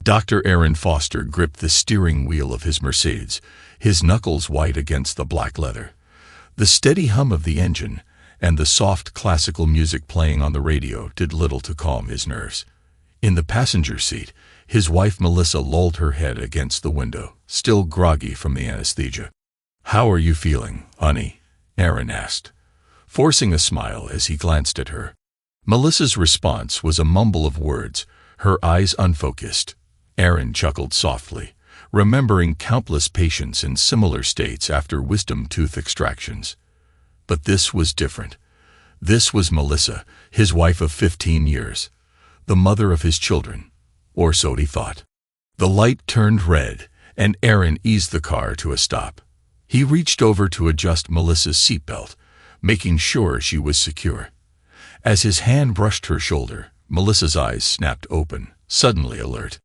Dr. Aaron Foster gripped the steering wheel of his Mercedes, his knuckles white against the black leather. The steady hum of the engine and the soft classical music playing on the radio did little to calm his nerves. In the passenger seat, his wife Melissa lolled her head against the window, still groggy from the anesthesia. "How are you feeling, honey?" Aaron asked, forcing a smile as he glanced at her. Melissa's response was a mumble of words, her eyes unfocused. Aaron chuckled softly, remembering countless patients in similar states after wisdom tooth extractions. But this was different. This was Melissa, his wife of 15 years, the mother of his children, or so he thought. The light turned red, and Aaron eased the car to a stop. He reached over to adjust Melissa's seatbelt, making sure she was secure. As his hand brushed her shoulder, Melissa's eyes snapped open, suddenly alert.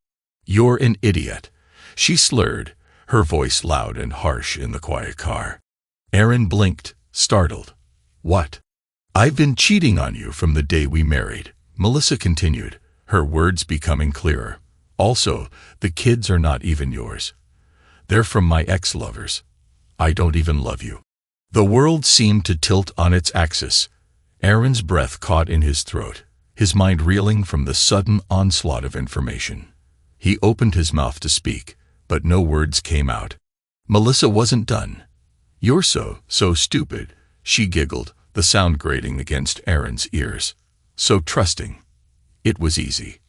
"You're an idiot," she slurred, her voice loud and harsh in the quiet car. Aaron blinked, startled. "What?" "I've been cheating on you from the day we married," Melissa continued, her words becoming clearer. "Also, the kids are not even yours. They're from my ex-lovers. I don't even love you." The world seemed to tilt on its axis. Aaron's breath caught in his throat, his mind reeling from the sudden onslaught of information. He opened his mouth to speak, but no words came out. Melissa wasn't done. "You're so stupid," she giggled, the sound grating against Aaron's ears. "So trusting." It was easy.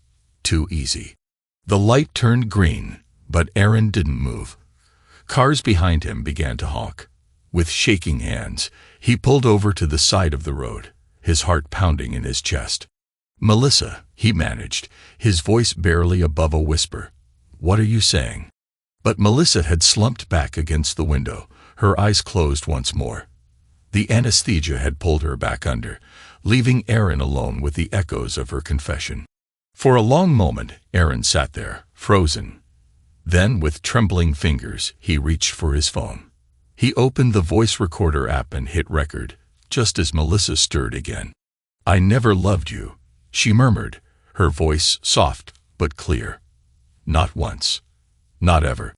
Too easy. The light turned green, but Aaron didn't move. Cars behind him began to honk. With shaking hands, he pulled over to the side of the road, his heart pounding in his chest. "Melissa," he managed, his voice barely above a whisper. "What are you saying?" But Melissa had slumped back against the window, her eyes closed once more. The anesthesia had pulled her back under, leaving Aaron alone with the echoes of her confession. For a long moment, Aaron sat there, frozen. Then, with trembling fingers, he reached for his phone. He opened the voice recorder app and hit record, just as Melissa stirred again. "I never loved you," she murmured, her voice soft but clear. "Not once. Not ever."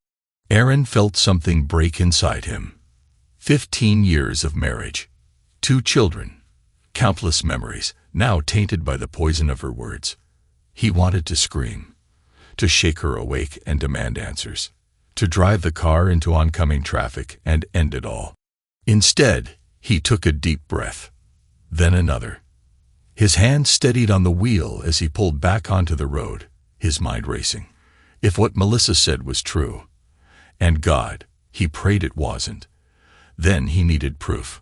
Aaron felt something break inside him. 15 years of marriage. 2 children. Countless memories, now tainted by the poison of her words. He wanted to scream, to shake her awake and demand answers, to drive the car into oncoming traffic and end it all. Instead, he took a deep breath, then another. His hand steadied on the wheel as he pulled back onto the road, his mind racing. If what Melissa said was true, and God, he prayed it wasn't, then he needed proof.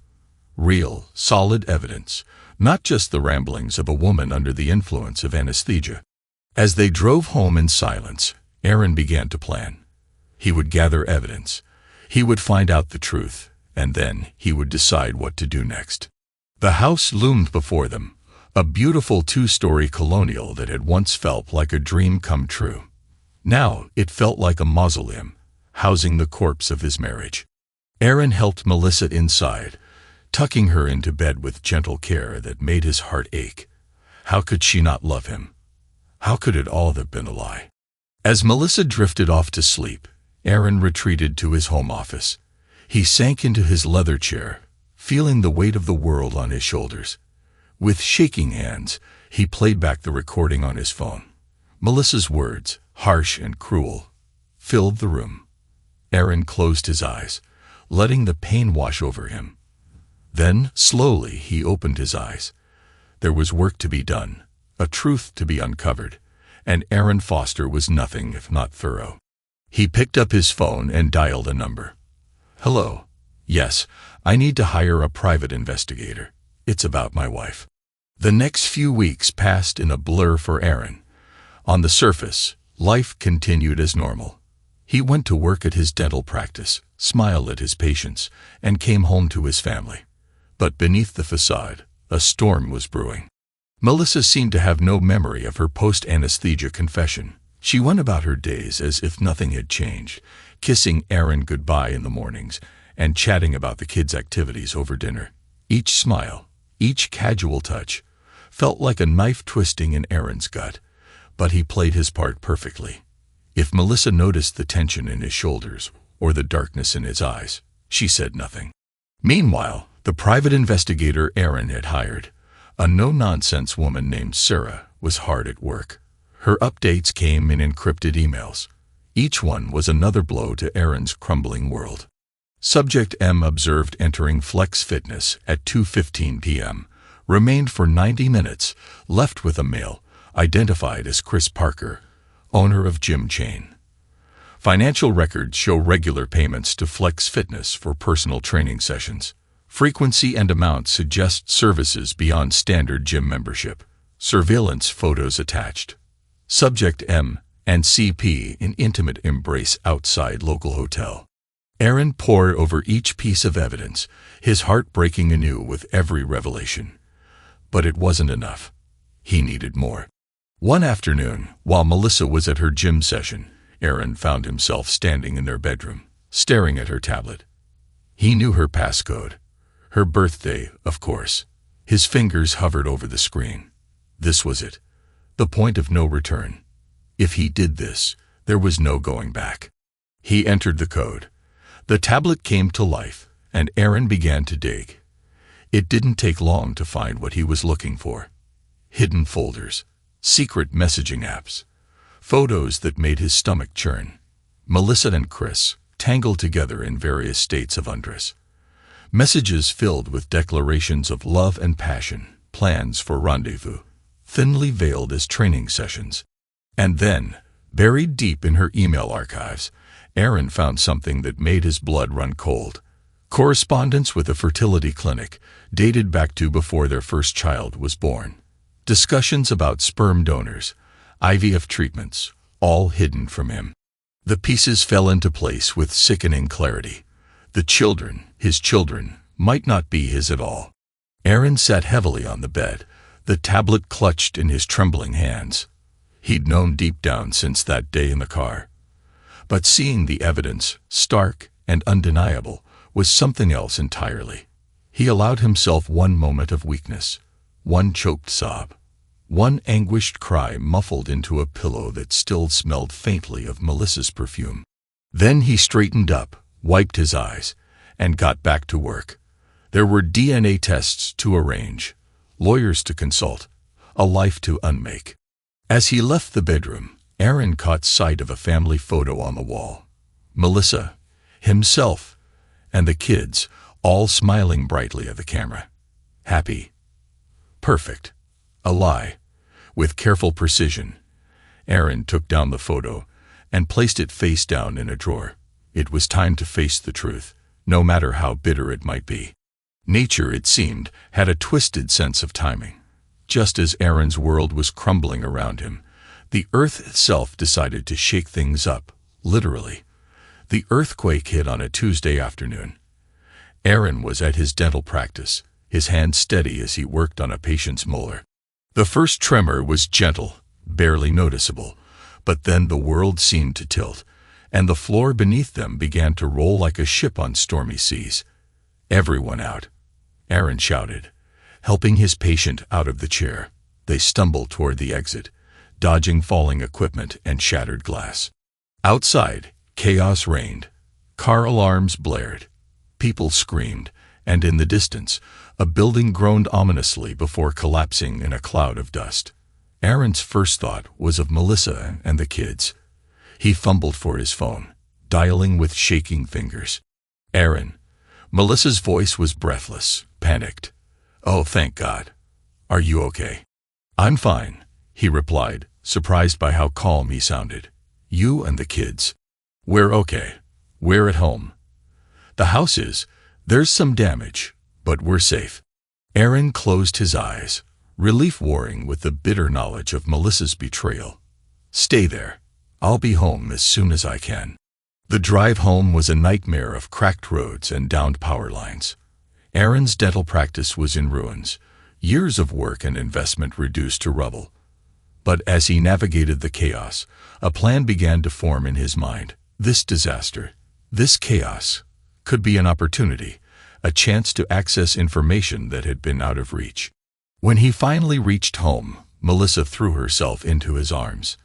Real, solid evidence, not just the ramblings of a woman under the influence of anesthesia. As they drove home in silence, Aaron began to plan. He would gather evidence. He would find out the truth, and then he would decide what to do next. The house loomed before them, a beautiful 2-story colonial that had once felt like a dream come true. Now it felt like a mausoleum, housing the corpse of his marriage. Aaron helped Melissa inside, tucking her into bed with gentle care that made his heart ache. How could she not love him? How could it all have been a lie? As Melissa drifted off to sleep, Aaron retreated to his home office. He sank into his leather chair, feeling the weight of the world on his shoulders. With shaking hands, he played back the recording on his phone. Melissa's words, harsh and cruel, filled the room. Aaron closed his eyes, letting the pain wash over him. Then, slowly, he opened his eyes. There was work to be done, a truth to be uncovered, and Aaron Foster was nothing if not thorough. He picked up his phone and dialed a number. "Hello. Yes, I need to hire a private investigator. It's about my wife." The next few weeks passed in a blur for Aaron. On the surface, life continued as normal. He went to work at his dental practice, smiled at his patients, and came home to his family. But beneath the facade, a storm was brewing. Melissa seemed to have no memory of her post-anesthesia confession. She went about her days as if nothing had changed, kissing Aaron goodbye in the mornings and chatting about the kids' activities over dinner. Each smile, each casual touch, felt like a knife twisting in Aaron's gut, but he played his part perfectly. If Melissa noticed the tension in his shoulders or the darkness in his eyes, she said nothing. Meanwhile, the private investigator Aaron had hired, a no-nonsense woman named Sarah, was hard at work. Her updates came in encrypted emails. Each one was another blow to Aaron's crumbling world. Subject M observed entering Flex Fitness at 2:15 p.m., remained for 90 minutes, left with a male, identified as Chris Parker, owner of gym chain. Financial records show regular payments to Flex Fitness for personal training sessions. Frequency and amount suggest services beyond standard gym membership. Surveillance photos attached. Subject M and CP in intimate embrace outside local hotel. Aaron pored over each piece of evidence, his heart breaking anew with every revelation. But it wasn't enough. He needed more. One afternoon, while Melissa was at her gym session, Aaron found himself standing in their bedroom, staring at her tablet. He knew her passcode. Her birthday, of course. His fingers hovered over the screen. This was it. The point of no return. If he did this, there was no going back. He entered the code. The tablet came to life, and Aaron began to dig. It didn't take long to find what he was looking for. Hidden folders, secret messaging apps, photos that made his stomach churn. Melissa and Chris, tangled together in various states of undress. Messages filled with declarations of love and passion, plans for rendezvous, thinly veiled as training sessions. And then, buried deep in her email archives, Aaron found something that made his blood run cold. Correspondence with a fertility clinic, dated back to before their first child was born. Discussions about sperm donors, IVF treatments, all hidden from him. The pieces fell into place with sickening clarity. The children, his children, might not be his at all. Aaron sat heavily on the bed, the tablet clutched in his trembling hands. He'd known deep down since that day in the car. But seeing the evidence, stark and undeniable, was something else entirely. He allowed himself one moment of weakness, one choked sob, one anguished cry muffled into a pillow that still smelled faintly of Melissa's perfume. Then he straightened up, wiped his eyes, and got back to work. There were DNA tests to arrange, lawyers to consult, a life to unmake. As he left the bedroom, Aaron caught sight of a family photo on the wall. Melissa, himself, and the kids, all smiling brightly at the camera. Happy. Perfect. A lie. With careful precision, Aaron took down the photo and placed it face down in a drawer. It was time to face the truth, no matter how bitter it might be. Nature, it seemed, had a twisted sense of timing. Just as Aaron's world was crumbling around him, the earth itself decided to shake things up, literally. The earthquake hit on a Tuesday afternoon. Aaron was at his dental practice, his hand steady as he worked on a patient's molar. The first tremor was gentle, barely noticeable, but then the world seemed to tilt, and the floor beneath them began to roll like a ship on stormy seas. "Everyone out," Aaron shouted, helping his patient out of the chair. They stumbled toward the exit, dodging falling equipment and shattered glass. Outside, chaos reigned. Car alarms blared. People screamed, and in the distance, a building groaned ominously before collapsing in a cloud of dust. Aaron's first thought was of Melissa and the kids. He fumbled for his phone, dialing with shaking fingers. "Aaron." Melissa's voice was breathless, panicked. "Oh, thank God. Are you okay?" "I'm fine," he replied, surprised by how calm he sounded. "You and the kids?" "We're okay. We're at home. The house is. There's some damage, but we're safe." Aaron closed his eyes, relief warring with the bitter knowledge of Melissa's betrayal. "Stay there. I'll be home as soon as I can." The drive home was a nightmare of cracked roads and downed power lines. Aaron's dental practice was in ruins, years of work and investment reduced to rubble. But as he navigated the chaos, a plan began to form in his mind. This disaster, this chaos, could be an opportunity, a chance to access information that had been out of reach. When he finally reached home, Melissa threw herself into his arms.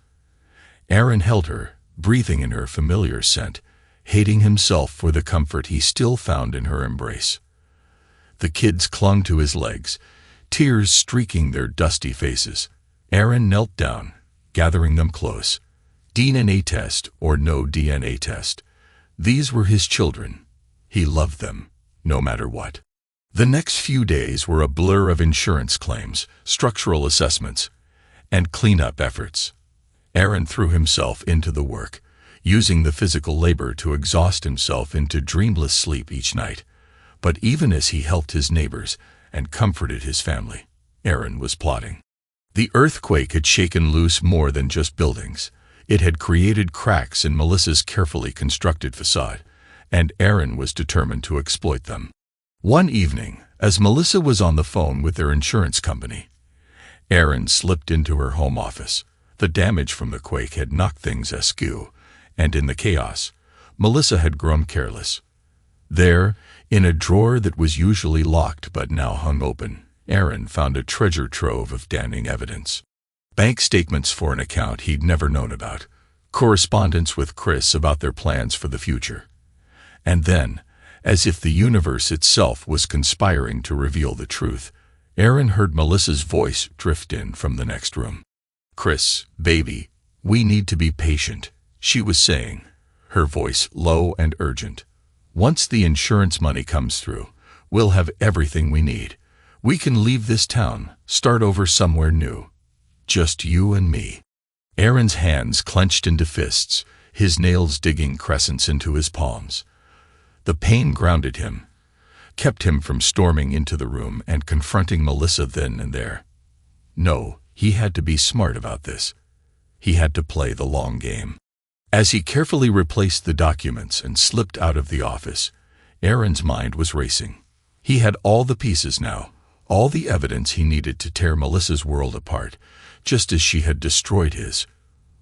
Aaron held her, breathing in her familiar scent, hating himself for the comfort he still found in her embrace. The kids clung to his legs, tears streaking their dusty faces. Aaron knelt down, gathering them close. DNA test or no DNA test. These were his children. He loved them, no matter what. The next few days were a blur of insurance claims, structural assessments, and cleanup efforts. Aaron threw himself into the work, using the physical labor to exhaust himself into dreamless sleep each night. But even as he helped his neighbors and comforted his family, Aaron was plotting. The earthquake had shaken loose more than just buildings. It had created cracks in Melissa's carefully constructed facade, and Aaron was determined to exploit them. One evening, as Melissa was on the phone with their insurance company, Aaron slipped into her home office. The damage from the quake had knocked things askew, and in the chaos, Melissa had grown careless. There, in a drawer that was usually locked but now hung open, Aaron found a treasure trove of damning evidence. Bank statements for an account he'd never known about, correspondence with Chris about their plans for the future. And then, as if the universe itself was conspiring to reveal the truth, Aaron heard Melissa's voice drift in from the next room. "Chris, baby, we need to be patient," she was saying, her voice low and urgent. "Once the insurance money comes through, we'll have everything we need. We can leave this town, start over somewhere new. Just you and me." Aaron's hands clenched into fists, his nails digging crescents into his palms. The pain grounded him, kept him from storming into the room and confronting Melissa then and there. No, he had to be smart about this. He had to play the long game. As he carefully replaced the documents and slipped out of the office, Aaron's mind was racing. He had all the pieces now, all the evidence he needed to tear Melissa's world apart, just as she had destroyed his.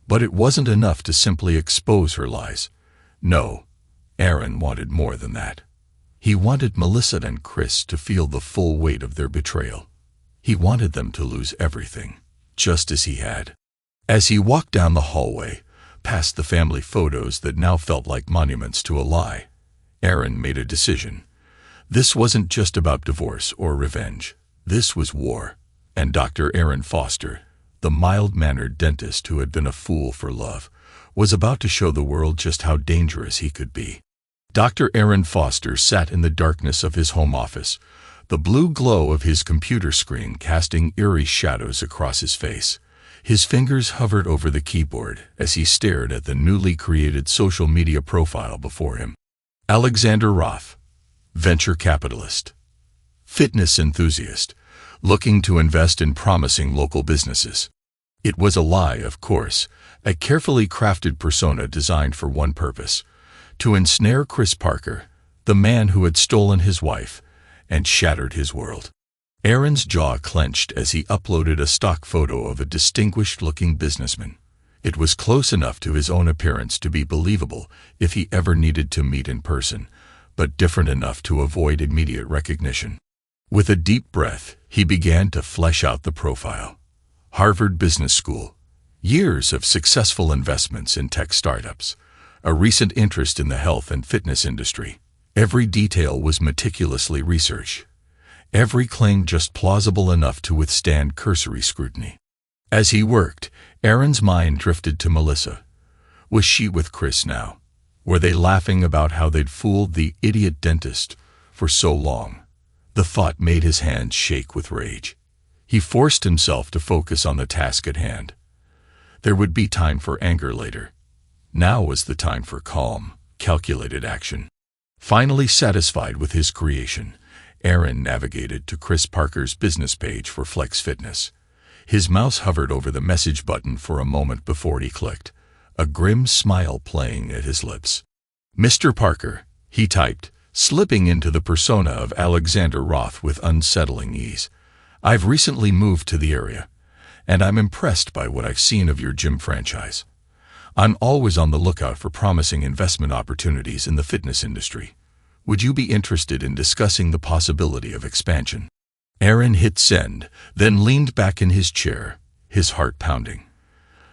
But it wasn't enough to simply expose her lies. No, Aaron wanted more than that. He wanted Melissa and Chris to feel the full weight of their betrayal. He wanted them to lose everything, just as he had. As he walked down the hallway, past the family photos that now felt like monuments to a lie, Aaron made a decision. This wasn't just about divorce or revenge. This was war. And Dr. Aaron Foster, the mild-mannered dentist who had been a fool for love, was about to show the world just how dangerous he could be. Dr. Aaron Foster sat in the darkness of his home office, the blue glow of his computer screen casting eerie shadows across his face. His fingers hovered over the keyboard as he stared at the newly created social media profile before him. Alexander Roth, venture capitalist, fitness enthusiast, looking to invest in promising local businesses. It was a lie, of course, a carefully crafted persona designed for one purpose: to ensnare Chris Parker, the man who had stolen his wife and shattered his world. Aaron's jaw clenched as he uploaded a stock photo of a distinguished-looking businessman. It was close enough to his own appearance to be believable if he ever needed to meet in person, but different enough to avoid immediate recognition. With a deep breath, he began to flesh out the profile. Harvard Business School, years of successful investments in tech startups, a recent interest in the health and fitness industry. Every detail was meticulously researched. Every claim just plausible enough to withstand cursory scrutiny. As he worked, Aaron's mind drifted to Melissa. Was she with Chris now? Were they laughing about how they'd fooled the idiot dentist for so long? The thought made his hands shake with rage. He forced himself to focus on the task at hand. There would be time for anger later. Now was the time for calm, calculated action. Finally satisfied with his creation, Aaron navigated to Chris Parker's business page for Flex Fitness. His mouse hovered over the message button for a moment before he clicked, a grim smile playing at his lips. "Mr. Parker," he typed, slipping into the persona of Alexander Roth with unsettling ease. "I've recently moved to the area, and I'm impressed by what I've seen of your gym franchise. I'm always on the lookout for promising investment opportunities in the fitness industry. Would you be interested in discussing the possibility of expansion?" Aaron hit send, then leaned back in his chair, his heart pounding.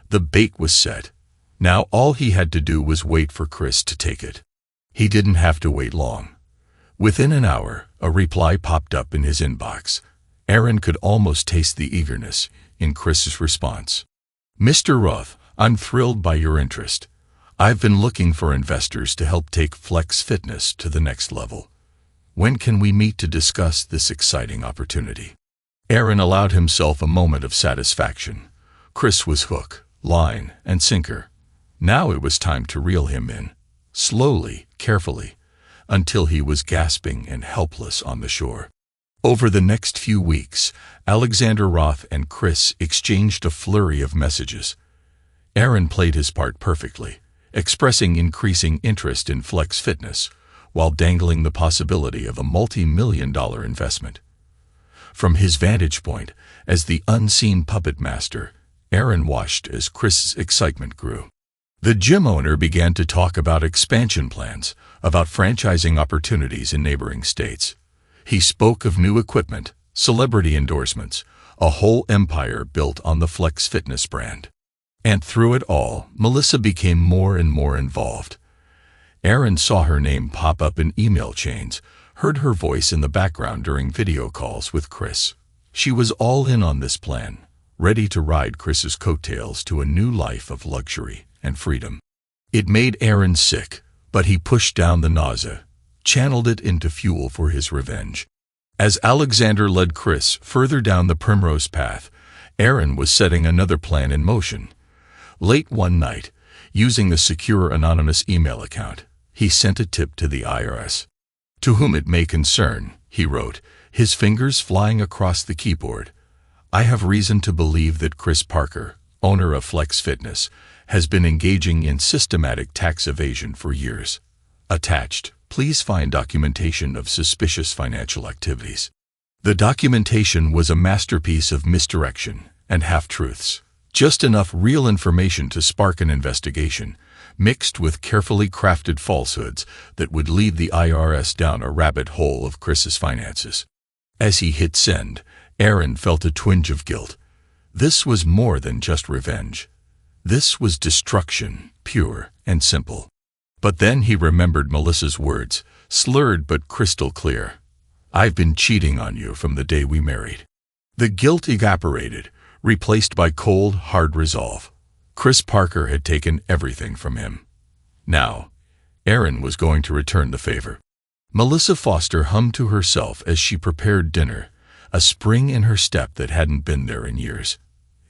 The bait was set. Now all he had to do was wait for Chris to take it. He didn't have to wait long. Within an hour, a reply popped up in his inbox. Aaron could almost taste the eagerness in Chris's response. "Mr. Roth, I'm thrilled by your interest. I've been looking for investors to help take Flex Fitness to the next level. When can we meet to discuss this exciting opportunity?" Aaron allowed himself a moment of satisfaction. Chris was hook, line, and sinker. Now it was time to reel him in, slowly, carefully, until he was gasping and helpless on the shore. Over the next few weeks, Alexander Roth and Chris exchanged a flurry of messages. Aaron played his part perfectly, expressing increasing interest in Flex Fitness, while dangling the possibility of a multi-million-dollar investment. From his vantage point, as the unseen puppet master, Aaron watched as Chris's excitement grew. The gym owner began to talk about expansion plans, about franchising opportunities in neighboring states. He spoke of new equipment, celebrity endorsements, a whole empire built on the Flex Fitness brand. And through it all, Melissa became more and more involved. Aaron saw her name pop up in email chains, heard her voice in the background during video calls with Chris. She was all in on this plan, ready to ride Chris's coattails to a new life of luxury and freedom. It made Aaron sick, but he pushed down the nausea, channeled it into fuel for his revenge. As Alexander led Chris further down the primrose path, Aaron was setting another plan in motion. Late one night, using a secure anonymous email account, he sent a tip to the IRS. "To whom it may concern," he wrote, his fingers flying across the keyboard, "I have reason to believe that Chris Parker, owner of Flex Fitness, has been engaging in systematic tax evasion for years. Attached, please find documentation of suspicious financial activities." The documentation was a masterpiece of misdirection and half-truths. Just enough real information to spark an investigation, mixed with carefully crafted falsehoods that would lead the IRS down a rabbit hole of Chris's finances. As he hit send, Aaron felt a twinge of guilt. This was more than just revenge. This was destruction, pure and simple. But then he remembered Melissa's words, slurred but crystal clear. "I've been cheating on you from the day we married." The guilt evaporated, replaced by cold, hard resolve. Chris Parker had taken everything from him. Now, Aaron was going to return the favor. Melissa Foster hummed to herself as she prepared dinner, a spring in her step that hadn't been there in years.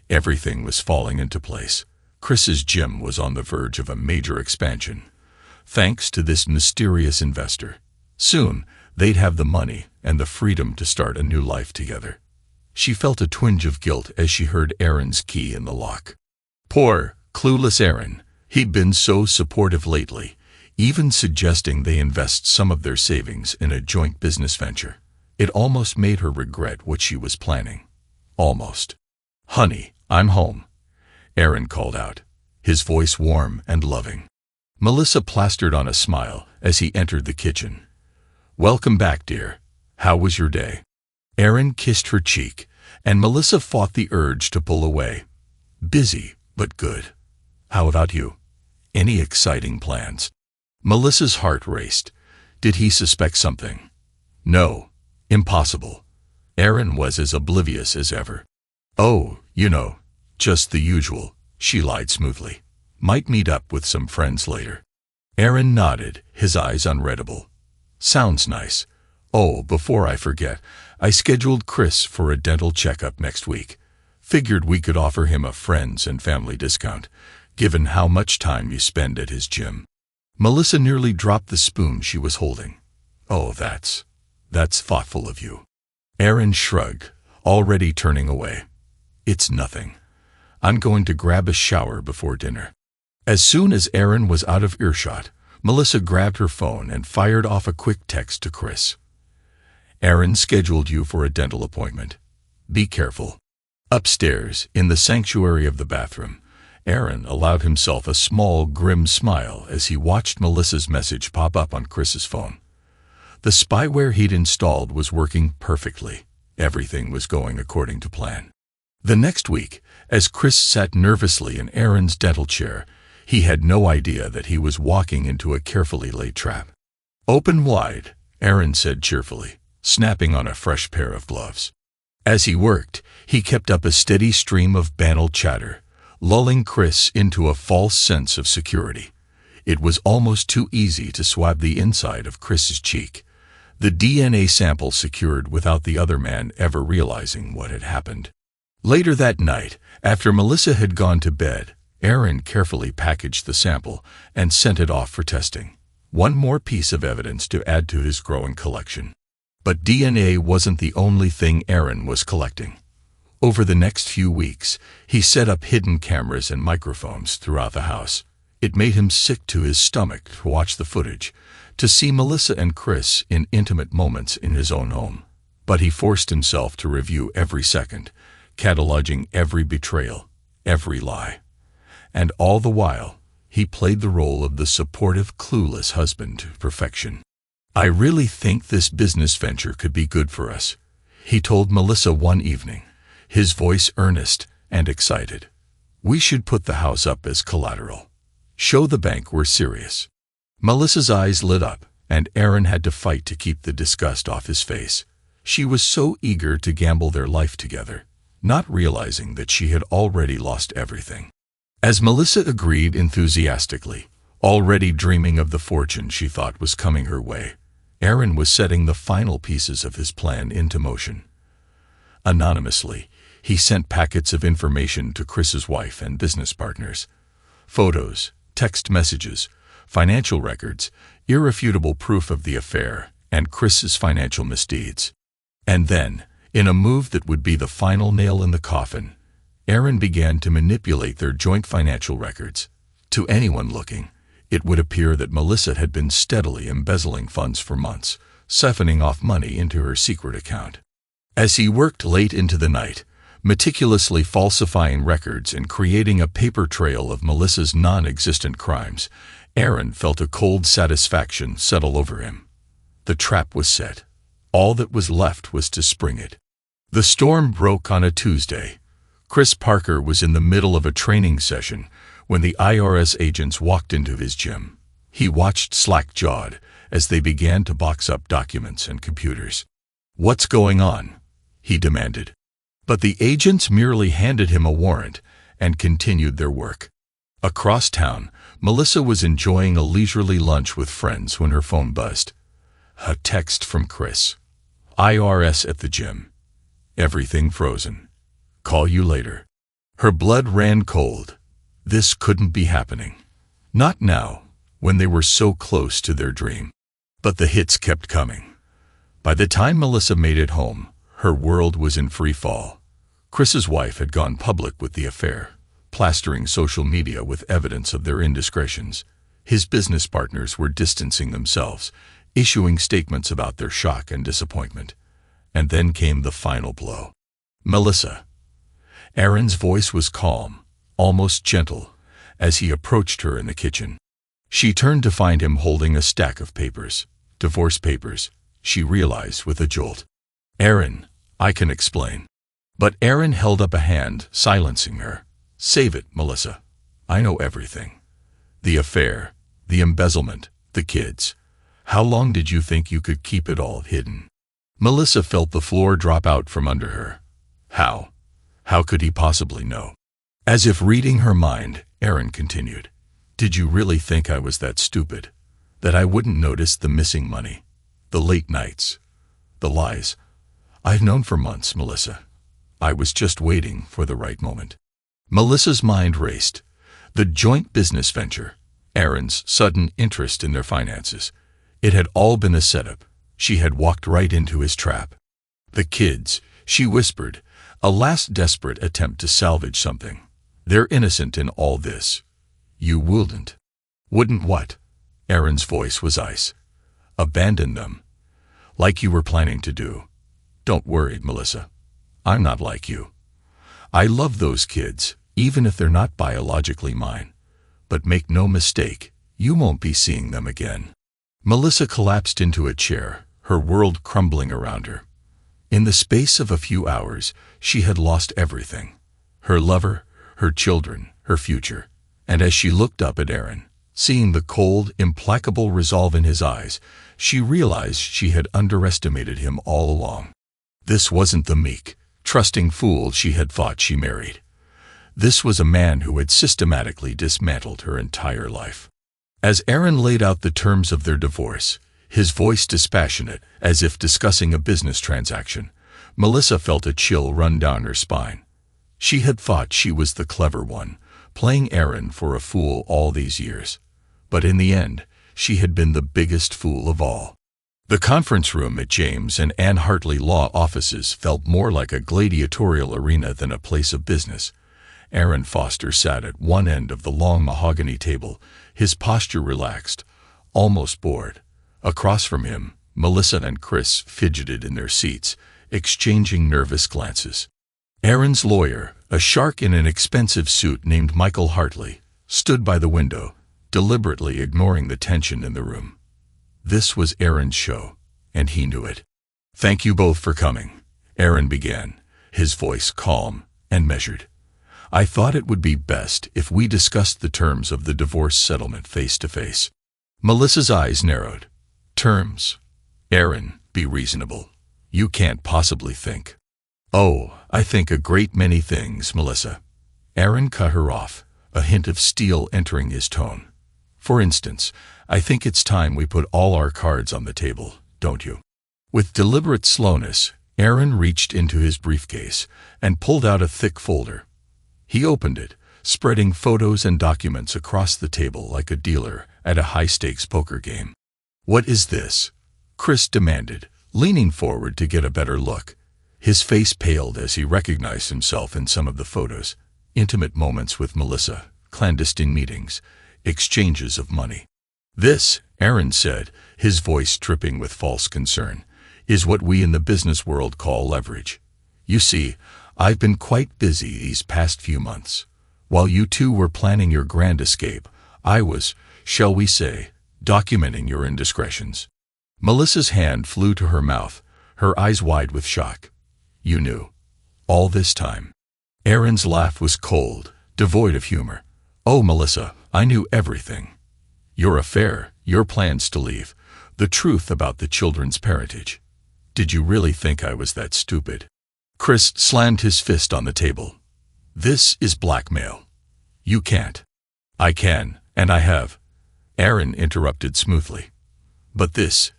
Everything was falling into place. Chris's gym was on the verge of a major expansion, thanks to this mysterious investor. Soon, they'd have the money and the freedom to start a new life together. She felt a twinge of guilt as she heard Aaron's key in the lock. Poor, clueless Aaron. He'd been so supportive lately, even suggesting they invest some of their savings in a joint business venture. It almost made her regret what she was planning. Almost. "Honey, I'm home," Aaron called out, his voice warm and loving. Melissa plastered on a smile as he entered the kitchen. "Welcome back, dear. How was your day?" Aaron kissed her cheek, and Melissa fought the urge to pull away. "Busy, but good. How about you? Any exciting plans?" Melissa's heart raced. Did he suspect something? No. Impossible. Aaron was as oblivious as ever. "Oh, just the usual," she lied smoothly. "Might meet up with some friends later." Aaron nodded, his eyes unreadable. "Sounds nice. Oh, before I forget, I scheduled Chris for a dental checkup next week. Figured we could offer him a friends and family discount, given how much time you spend at his gym." Melissa nearly dropped the spoon she was holding. "Oh, that's thoughtful of you." Aaron shrugged, already turning away. "It's nothing. I'm going to grab a shower before dinner." As soon as Aaron was out of earshot, Melissa grabbed her phone and fired off a quick text to Chris. "Aaron scheduled you for a dental appointment. Be careful." Upstairs, in the sanctuary of the bathroom, Aaron allowed himself a small, grim smile as he watched Melissa's message pop up on Chris's phone. The spyware he'd installed was working perfectly. Everything was going according to plan. The next week, as Chris sat nervously in Aaron's dental chair, He had no idea that he was walking into a carefully laid trap. "Open wide," Aaron said cheerfully, snapping on a fresh pair of gloves. As he worked, he kept up a steady stream of banal chatter, lulling Chris into a false sense of security. It was almost too easy to swab the inside of Chris's cheek, the DNA sample secured without the other man ever realizing what had happened. Later that night, after Melissa had gone to bed, Aaron carefully packaged the sample and sent it off for testing. One more piece of evidence to add to his growing collection. But DNA wasn't the only thing Aaron was collecting. Over the next few weeks, he set up hidden cameras and microphones throughout the house. It made him sick to his stomach to watch the footage, to see Melissa and Chris in intimate moments in his own home. But he forced himself to review every second, cataloging every betrayal, every lie. And all the while, he played the role of the supportive, clueless husband to perfection. "I really think this business venture could be good for us," he told Melissa one evening, his voice earnest and excited. "We should put the house up as collateral. Show the bank we're serious." Melissa's eyes lit up, and Aaron had to fight to keep the disgust off his face. She was so eager to gamble their life together, not realizing that she had already lost everything. As Melissa agreed enthusiastically, already dreaming of the fortune she thought was coming her way, Aaron was setting the final pieces of his plan into motion. Anonymously, he sent packets of information to Chris's wife and business partners. Photos, text messages, financial records, irrefutable proof of the affair, and Chris's financial misdeeds. And then, in a move that would be the final nail in the coffin, Aaron began to manipulate their joint financial records. To anyone looking, it would appear that Melissa had been steadily embezzling funds for months, siphoning off money into her secret account. As he worked late into the night, meticulously falsifying records and creating a paper trail of Melissa's non-existent crimes, Aaron felt a cold satisfaction settle over him. The trap was set. All that was left was to spring it. The storm broke on a Tuesday. Chris Parker was in the middle of a training session when the IRS agents walked into his gym. He watched slack-jawed as they began to box up documents and computers. "What's going on?" he demanded. But the agents merely handed him a warrant and continued their work. Across town, Melissa was enjoying a leisurely lunch with friends when her phone buzzed. A text from Chris. "IRS at the gym. Everything frozen. Call you later." Her blood ran cold. This couldn't be happening. Not now, when they were so close to their dream. But the hits kept coming. By the time Melissa made it home, her world was in free fall. Chris's wife had gone public with the affair, plastering social media with evidence of their indiscretions. His business partners were distancing themselves, issuing statements about their shock and disappointment. And then came the final blow. Melissa. Aaron's voice was calm, almost gentle, as he approached her in the kitchen. She turned to find him holding a stack of papers. Divorce papers, she realized with a jolt. "Aaron, I can explain." But Aaron held up a hand, silencing her. "Save it, Melissa. I know everything. The affair, the embezzlement, the kids. How long did you think you could keep it all hidden?" Melissa felt the floor drop out from under her. How? How could he possibly know? As if reading her mind, Aaron continued. "Did you really think I was that stupid? That I wouldn't notice the missing money? The late nights? The lies? I've known for months, Melissa. I was just waiting for the right moment." Melissa's mind raced. The joint business venture, Aaron's sudden interest in their finances. It had all been a setup. She had walked right into his trap. The kids, she whispered, a last desperate attempt to salvage something. They're innocent in all this. You wouldn't. Wouldn't what? Aaron's voice was ice. Abandon them. Like you were planning to do. Don't worry, Melissa. I'm not like you. I love those kids, even if they're not biologically mine. But make no mistake, you won't be seeing them again. Melissa collapsed into a chair, her world crumbling around her. In the space of a few hours, she had lost everything. Her lover, her children, her future. And as she looked up at Aaron, seeing the cold, implacable resolve in his eyes, she realized she had underestimated him all along. This wasn't the meek, trusting fool she had thought she married. This was a man who had systematically dismantled her entire life. As Aaron laid out the terms of their divorce, his voice dispassionate, as if discussing a business transaction, Melissa felt a chill run down her spine. She had thought she was the clever one, playing Aaron for a fool all these years. But in the end, she had been the biggest fool of all. The conference room at James and Ann Hartley law offices felt more like a gladiatorial arena than a place of business. Aaron Foster sat at one end of the long mahogany table, his posture relaxed, almost bored. Across from him, Melissa and Chris fidgeted in their seats, exchanging nervous glances. Aaron's lawyer, a shark in an expensive suit named Michael Hartley, stood by the window, deliberately ignoring the tension in the room. This was Aaron's show, and he knew it. "Thank you both for coming," Aaron began, his voice calm and measured. "I thought it would be best if we discussed the terms of the divorce settlement face to face." Melissa's eyes narrowed. "Terms? Aaron, be reasonable. You can't possibly think." "Oh, I think a great many things, Melissa." Aaron cut her off, a hint of steel entering his tone. "For instance, I think it's time we put all our cards on the table, don't you?" With deliberate slowness, Aaron reached into his briefcase and pulled out a thick folder. He opened it, spreading photos and documents across the table like a dealer at a high-stakes poker game. "What is this?" Chris demanded, leaning forward to get a better look. His face paled as he recognized himself in some of the photos. Intimate moments with Melissa, clandestine meetings, exchanges of money. "This," Aaron said, his voice dripping with false concern, "is what we in the business world call leverage. You see, I've been quite busy these past few months. While you two were planning your grand escape, I was, shall we say, documenting your indiscretions." Melissa's hand flew to her mouth, her eyes wide with shock. "You knew? All this time?" Aaron's laugh was cold, devoid of humor. "Oh, Melissa, I knew everything. Your affair, your plans to leave, the truth about the children's parentage. Did you really think I was that stupid?" Chris slammed his fist on the table. "This is blackmail. You can't." "I can, and I have," Aaron interrupted smoothly. "But this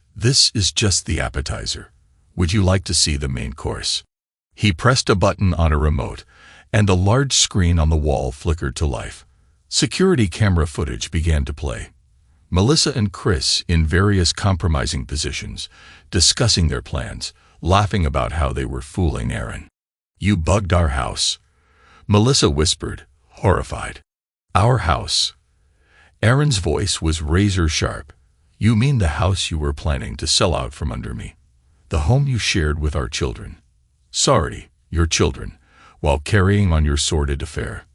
is just the appetizer. Would you like to see the main course?" He pressed a button on a remote, and a large screen on the wall flickered to life. Security camera footage began to play. Melissa and Chris in various compromising positions, discussing their plans, laughing about how they were fooling Aaron. "You bugged our house," Melissa whispered, horrified. "Our house?" Aaron's voice was razor sharp. "You mean the house you were planning to sell out from under me? The home you shared with our children? Sorry, your children, while carrying on your sordid affair."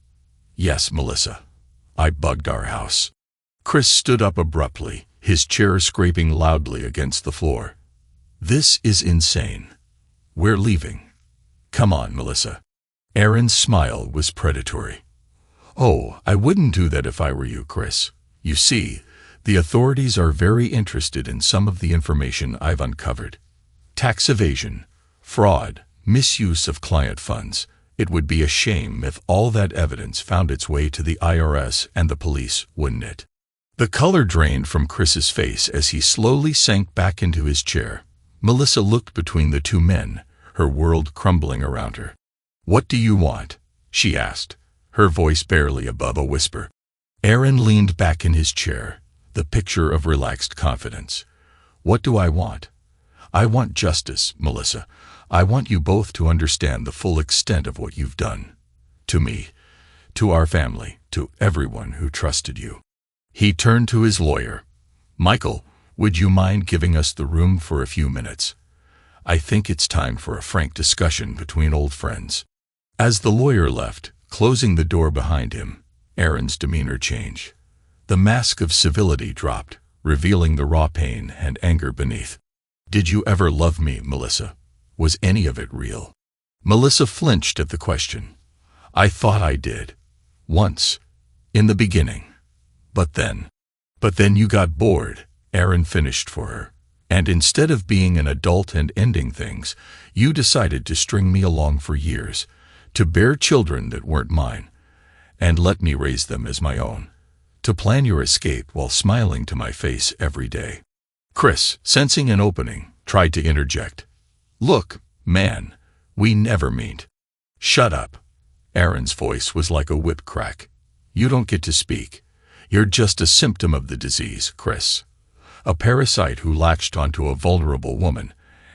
"Yes, Melissa. I bugged our house." Chris stood up abruptly, his chair scraping loudly against the floor. "This is insane. We're leaving. Come on, Melissa." Aaron's smile was predatory. "Oh, I wouldn't do that if I were you, Chris. You see, the authorities are very interested in some of the information I've uncovered. Tax evasion, fraud, misuse of client funds. It would be a shame if all that evidence found its way to the IRS and the police, wouldn't it?" The color drained from Chris's face as he slowly sank back into his chair. Melissa looked between the two men, her world crumbling around her. "What do you want?" she asked, her voice barely above a whisper. Aaron leaned back in his chair, the picture of relaxed confidence. "What do I want? I want justice, Melissa. I want you both to understand the full extent of what you've done. To me, to our family, to everyone who trusted you." He turned to his lawyer. "Michael, would you mind giving us the room for a few minutes? I think it's time for a frank discussion between old friends." As the lawyer left, closing the door behind him, Aaron's demeanor changed. The mask of civility dropped, revealing the raw pain and anger beneath. "Did you ever love me, Melissa? Was any of it real?" Melissa flinched at the question. "I thought I did. Once. In the beginning. But then you got bored, Aaron finished for her. And instead of being an adult and ending things, you decided to string me along for years, to bear children that weren't mine, and let me raise them as my own, to plan your escape while smiling to my face every day. Chris, sensing an opening, tried to interject. Look, man, we never meet. Shut up. Aaron's voice was like a whip crack. You don't get to speak. You're just a symptom of the disease, Chris. A parasite who latched onto a vulnerable woman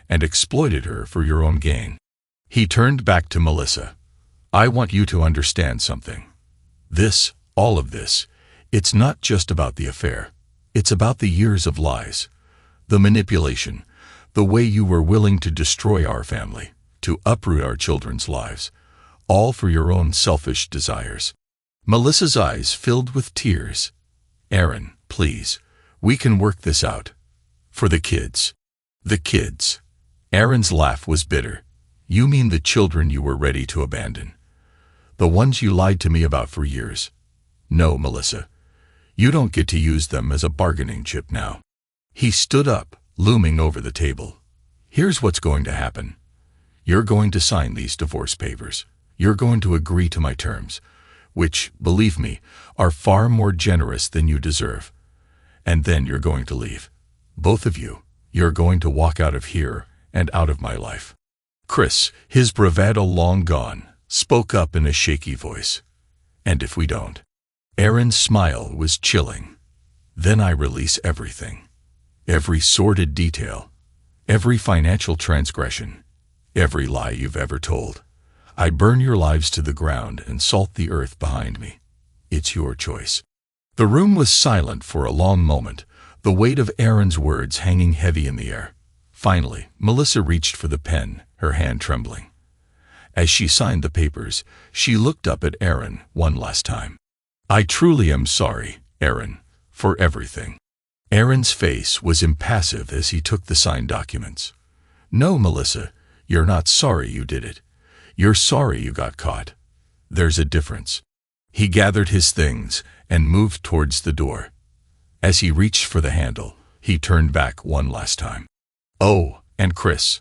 and exploited her for your own gain. He turned back to Melissa. I want you to understand something. All of this, it's not just about the affair. It's about the years of lies, the manipulation, the way you were willing to destroy our family, to uproot our children's lives, all for your own selfish desires. Melissa's eyes filled with tears. Aaron, please, we can work this out. For the kids. The kids. Aaron's laugh was bitter. You mean the children you were ready to abandon? The ones you lied to me about for years? No, Melissa. You don't get to use them as a bargaining chip now. He stood up, looming over the table. Here's what's going to happen. You're going to sign these divorce papers. You're going to agree to my terms, which, believe me, are far more generous than you deserve. And then you're going to leave. Both of you. You're going to walk out of here and out of my life. Chris, his bravado long gone, spoke up in a shaky voice. And if we don't? Aaron's smile was chilling. Then I release everything. Every sordid detail. Every financial transgression. Every lie you've ever told. I burn your lives to the ground and salt the earth behind me. It's your choice. The room was silent for a long moment, the weight of Aaron's words hanging heavy in the air. Finally, Melissa reached for the pen, her hand trembling. As she signed the papers, she looked up at Aaron one last time. I truly am sorry, Aaron, for everything. Aaron's face was impassive as he took the signed documents. No, Melissa, you're not sorry you did it. You're sorry you got caught. There's a difference. He gathered his things and moved towards the door. As he reached for the handle, he turned back one last time. Oh, and Chris,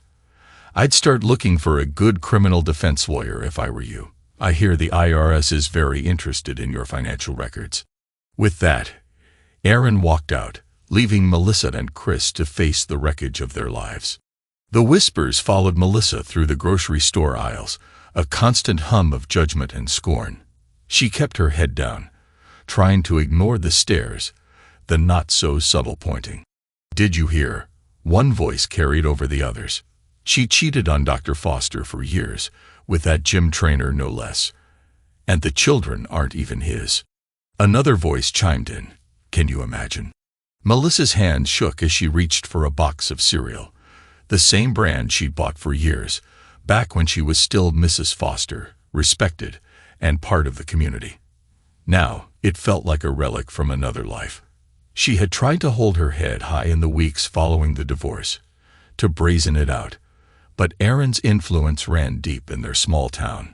I'd start looking for a good criminal defense lawyer if I were you. I hear the IRS is very interested in your financial records. With that, Aaron walked out, leaving Melissa and Chris to face the wreckage of their lives. The whispers followed Melissa through the grocery store aisles, a constant hum of judgment and scorn. She kept her head down, trying to ignore the stares, the not-so-subtle pointing. Did you hear? One voice carried over the others. She cheated on Dr. Foster for years, with that gym trainer no less. And the children aren't even his. Another voice chimed in. Can you imagine? Melissa's hand shook as she reached for a box of cereal, the same brand she'd bought for years, back when she was still Mrs. Foster, respected, and part of the community. Now, it felt like a relic from another life. She had tried to hold her head high in the weeks following the divorce, to brazen it out, but Aaron's influence ran deep in their small town.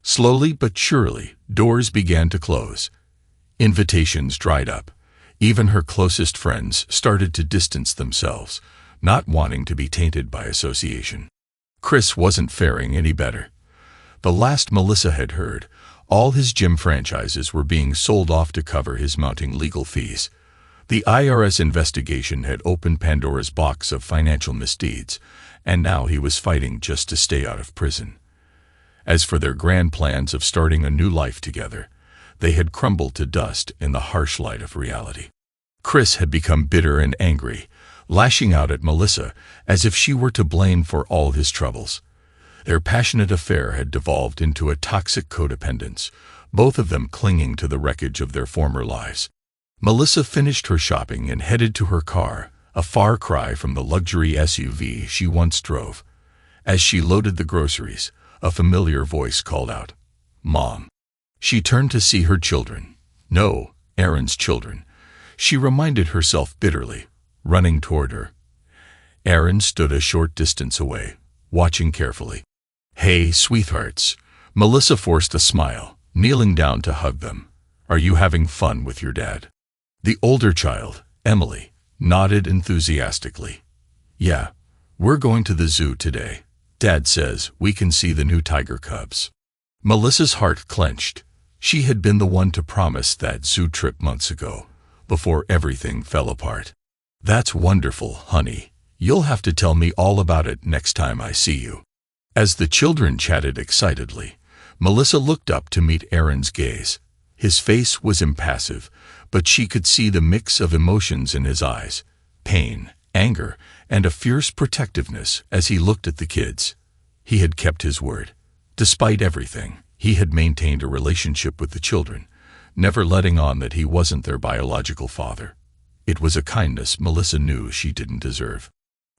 Slowly but surely, doors began to close. Invitations dried up. Even her closest friends started to distance themselves, not wanting to be tainted by association. Chris wasn't faring any better. The last Melissa had heard, all his gym franchises were being sold off to cover his mounting legal fees. The IRS investigation had opened Pandora's box of financial misdeeds, and now he was fighting just to stay out of prison. As for their grand plans of starting a new life together, they had crumbled to dust in the harsh light of reality. Chris had become bitter and angry, lashing out at Melissa as if she were to blame for all his troubles. Their passionate affair had devolved into a toxic codependence, both of them clinging to the wreckage of their former lives. Melissa finished her shopping and headed to her car, a far cry from the luxury SUV she once drove. As she loaded the groceries, a familiar voice called out, "Mom." She turned to see her children. No, Aaron's children. She reminded herself bitterly, running toward her. Aaron stood a short distance away, watching carefully. "Hey, sweethearts." Melissa forced a smile, kneeling down to hug them. Are you having fun with your dad?" The older child, Emily, nodded enthusiastically. "Yeah, we're going to the zoo today. Dad says we can see the new tiger cubs." Melissa's heart clenched. She had been the one to promise that zoo trip months ago, before everything fell apart. "That's wonderful, honey. You'll have to tell me all about it next time I see you." As the children chatted excitedly, Melissa looked up to meet Aaron's gaze. His face was impassive, but she could see the mix of emotions in his eyes: pain, anger, and a fierce protectiveness as he looked at the kids. He had kept his word. Despite everything, he had maintained a relationship with the children, never letting on that he wasn't their biological father. It was a kindness Melissa knew she didn't deserve.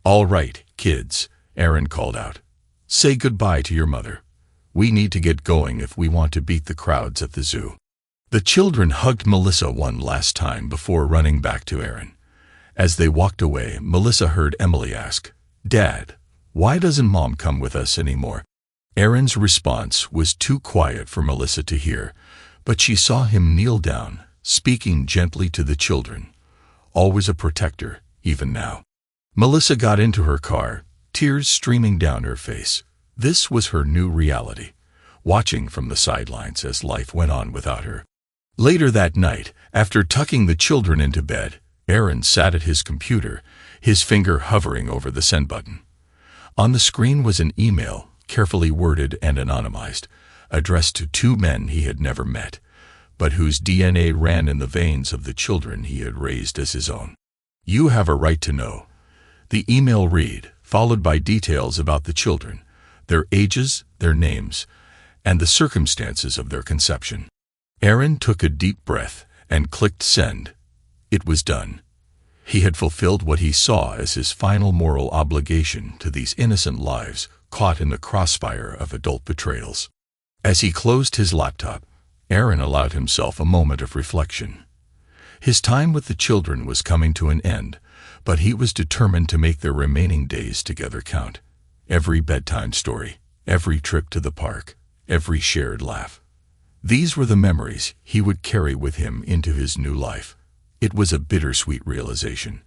"All right, kids," Aaron called out. "Say goodbye to your mother. We need to get going if we want to beat the crowds at the zoo." The children hugged Melissa one last time before running back to Aaron. As they walked away, Melissa heard Emily ask, "Dad, why doesn't Mom come with us anymore?" Aaron's response was too quiet for Melissa to hear, but she saw him kneel down, speaking gently to the children. Always a protector, even now. Melissa got into her car, tears streaming down her face. This was her new reality, watching from the sidelines as life went on without her. Later that night, after tucking the children into bed, Aaron sat at his computer, his finger hovering over the send button. On the screen was an email, carefully worded and anonymized, addressed to two men he had never met, but whose DNA ran in the veins of the children he had raised as his own. "You have a right to know." The email read, followed by details about the children, their ages, their names, and the circumstances of their conception. Aaron took a deep breath and clicked send. It was done. He had fulfilled what he saw as his final moral obligation to these innocent lives caught in the crossfire of adult betrayals. As he closed his laptop, Aaron allowed himself a moment of reflection. His time with the children was coming to an end, but he was determined to make their remaining days together count. Every bedtime story, every trip to the park, every shared laugh. These were the memories he would carry with him into his new life. It was a bittersweet realization,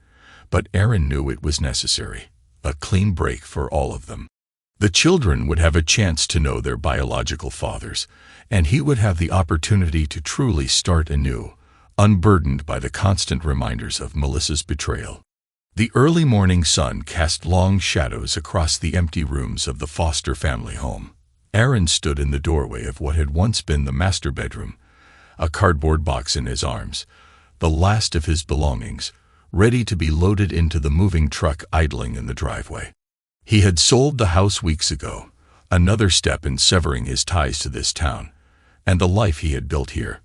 but Aaron knew it was necessary, a clean break for all of them. The children would have a chance to know their biological fathers, and he would have the opportunity to truly start anew, unburdened by the constant reminders of Melissa's betrayal. The early morning sun cast long shadows across the empty rooms of the Foster family home. Aaron stood in the doorway of what had once been the master bedroom, a cardboard box in his arms, the last of his belongings, ready to be loaded into the moving truck idling in the driveway. He had sold the house weeks ago, another step in severing his ties to this town, and the life he had built here.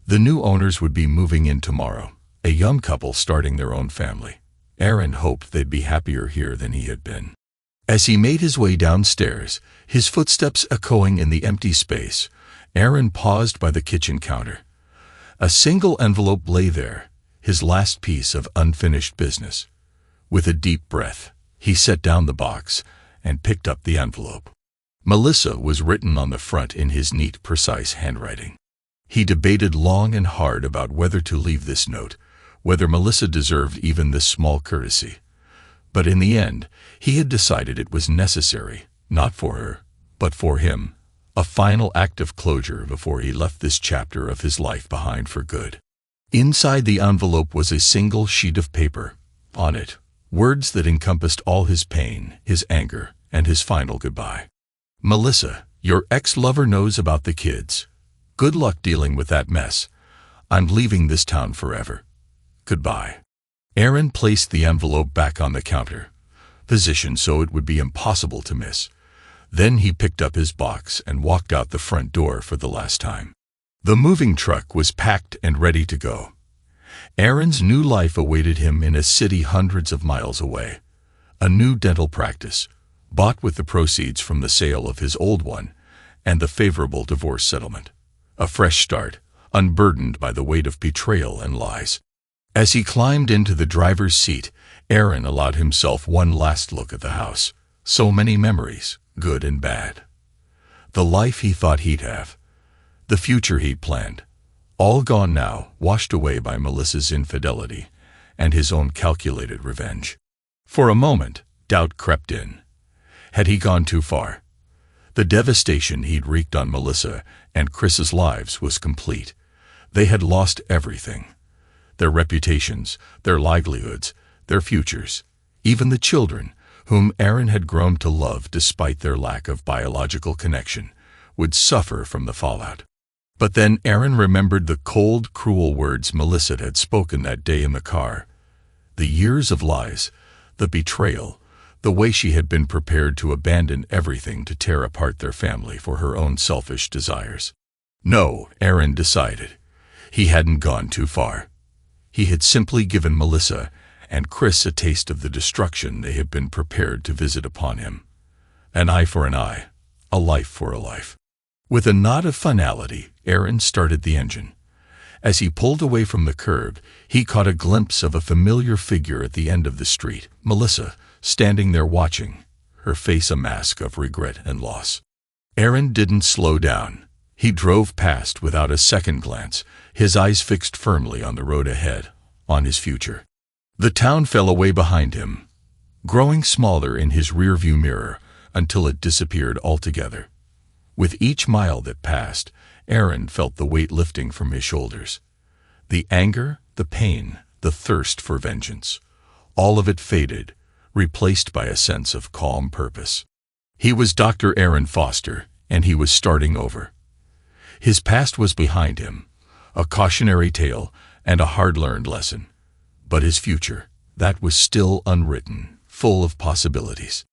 The new owners would be moving in tomorrow, a young couple starting their own family. Aaron hoped they'd be happier here than he had been. As he made his way downstairs, his footsteps echoing in the empty space, Aaron paused by the kitchen counter. A single envelope lay there, his last piece of unfinished business. With a deep breath, he set down the box and picked up the envelope. Melissa was written on the front in his neat, precise handwriting. He debated long and hard about whether to leave this note, whether Melissa deserved even this small courtesy. But in the end, he had decided it was necessary, not for her, but for him, a final act of closure before he left this chapter of his life behind for good. Inside the envelope was a single sheet of paper. On it, words that encompassed all his pain, his anger, and his final goodbye. "Melissa, your ex-lover knows about the kids. Good luck dealing with that mess. I'm leaving this town forever. Goodbye." Aaron placed the envelope back on the counter, positioned so it would be impossible to miss. Then he picked up his box and walked out the front door for the last time. The moving truck was packed and ready to go. Aaron's new life awaited him in a city hundreds of miles away. A new dental practice, bought with the proceeds from the sale of his old one, and the favorable divorce settlement. A fresh start, unburdened by the weight of betrayal and lies. As he climbed into the driver's seat, Aaron allowed himself one last look at the house. So many memories, good and bad. The life he thought he'd have. The future he'd planned. All gone now, washed away by Melissa's infidelity and his own calculated revenge. For a moment, doubt crept in. Had he gone too far? The devastation he'd wreaked on Melissa and Chris's lives was complete. They had lost everything. Their reputations, their livelihoods, their futures, even the children, whom Aaron had grown to love despite their lack of biological connection, would suffer from the fallout. But then Aaron remembered the cold, cruel words Melissa had spoken that day in the car. The years of lies, the betrayal, the way she had been prepared to abandon everything to tear apart their family for her own selfish desires. No, Aaron decided. He hadn't gone too far. He had simply given Melissa and Chris a taste of the destruction they had been prepared to visit upon him. An eye for an eye, a life for a life. With a nod of finality, Aaron started the engine. As he pulled away from the curb, he caught a glimpse of a familiar figure at the end of the street, Melissa, standing there watching, her face a mask of regret and loss. Aaron didn't slow down. He drove past without a second glance, his eyes fixed firmly on the road ahead, on his future. The town fell away behind him, growing smaller in his rearview mirror until it disappeared altogether. With each mile that passed, Aaron felt the weight lifting from his shoulders. The anger, the pain, the thirst for vengeance, all of it faded, replaced by a sense of calm purpose. He was Dr. Aaron Foster, and he was starting over. His past was behind him, a cautionary tale and a hard-learned lesson. But his future, that was still unwritten, full of possibilities.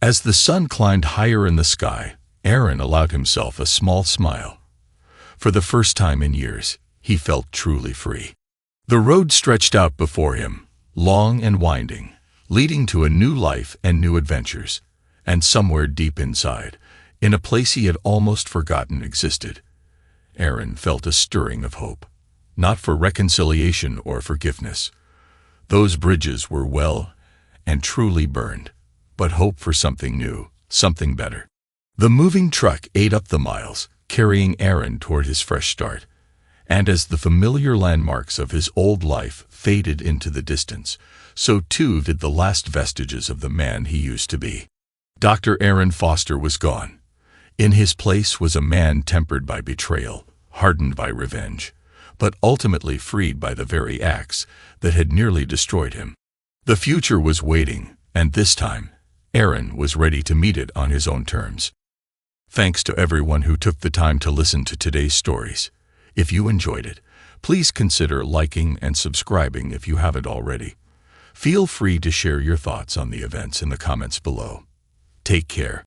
As the sun climbed higher in the sky, Aaron allowed himself a small smile. For the first time in years, he felt truly free. The road stretched out before him, long and winding, leading to a new life and new adventures. And somewhere deep inside, in a place he had almost forgotten existed, Aaron felt a stirring of hope, not for reconciliation or forgiveness. Those bridges were well and truly burned, but hope for something new, something better. The moving truck ate up the miles, carrying Aaron toward his fresh start. And as the familiar landmarks of his old life faded into the distance, so too did the last vestiges of the man he used to be. Dr. Aaron Foster was gone. In his place was a man tempered by betrayal, hardened by revenge, but ultimately freed by the very acts that had nearly destroyed him. The future was waiting, and this time, Aaron was ready to meet it on his own terms. Thanks to everyone who took the time to listen to today's stories. If you enjoyed it, please consider liking and subscribing if you haven't already. Feel free to share your thoughts on the events in the comments below. Take care.